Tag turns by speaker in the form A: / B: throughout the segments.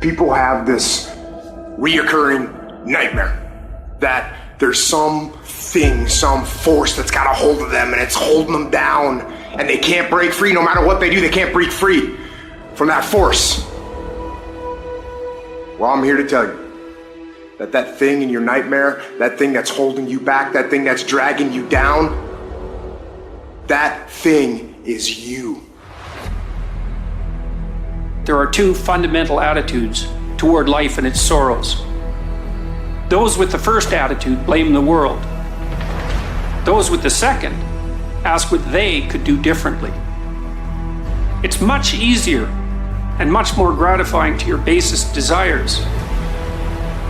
A: People have this reoccurring nightmare that there's some thing, some force that's got a hold of them and it's holding them down and they can't break free. No matter what they do, they can't break free from that force. Well, I'm here to tell you that that thing in your nightmare, that thing that's holding you back, that thing that's dragging you down, that thing is you.
B: There are two fundamental attitudes toward life and its sorrows. Those with the first attitude blame the world. Those with the second ask what they could do differently. It's much easier and much more gratifying to your basest desires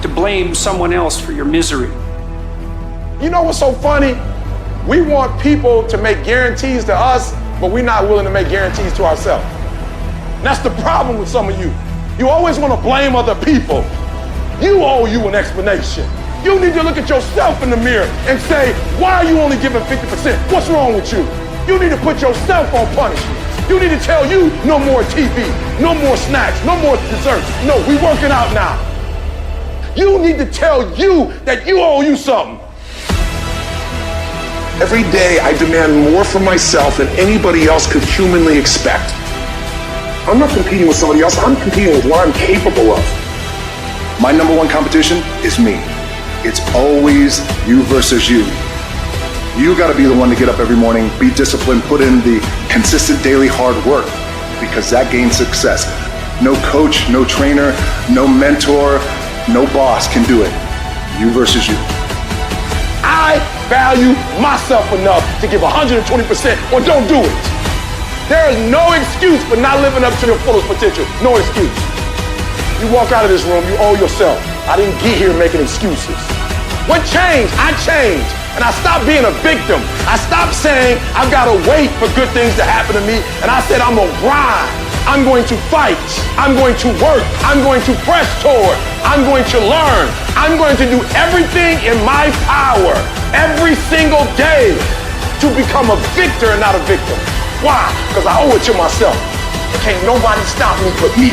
B: to blame someone else for your misery.
C: You know what's so funny? We want people to make guarantees to us, but we're not willing to make guarantees to ourselves. And that's the problem with some of you. You always want to blame other people. You owe you an explanation. You need to look at yourself in the mirror and say, why are you only giving 50%? What's wrong with you? You need to put yourself on punishment. You need to tell you no more TV, no more snacks, no more desserts. No, we working out now. You need to tell you that you owe you something.
D: Every day I demand more from myself than anybody else could humanly expect. I'm not competing with somebody else, I'm competing with what I'm capable of. My number one competition is me. It's always you versus you. You gotta be the one to get up every morning, be disciplined, put in the consistent daily hard work, because that gains success. No coach, no trainer, no mentor, no boss can do it. You versus you.
C: I value myself enough to give 120% or don't do it. There is no excuse for not living up to your fullest potential. No excuse. You walk out of this room, you owe yourself. I didn't get here making excuses. What changed? I changed. And I stopped being a victim. I stopped saying I've got to wait for good things to happen to me. And I said I'm going to grind. I'm going to fight. I'm going to work. I'm going to press toward. I'm going to learn. I'm going to do everything in my power every single day to become a victor and not a victim. Why? Because I owe it to myself. Can't nobody stop me but me.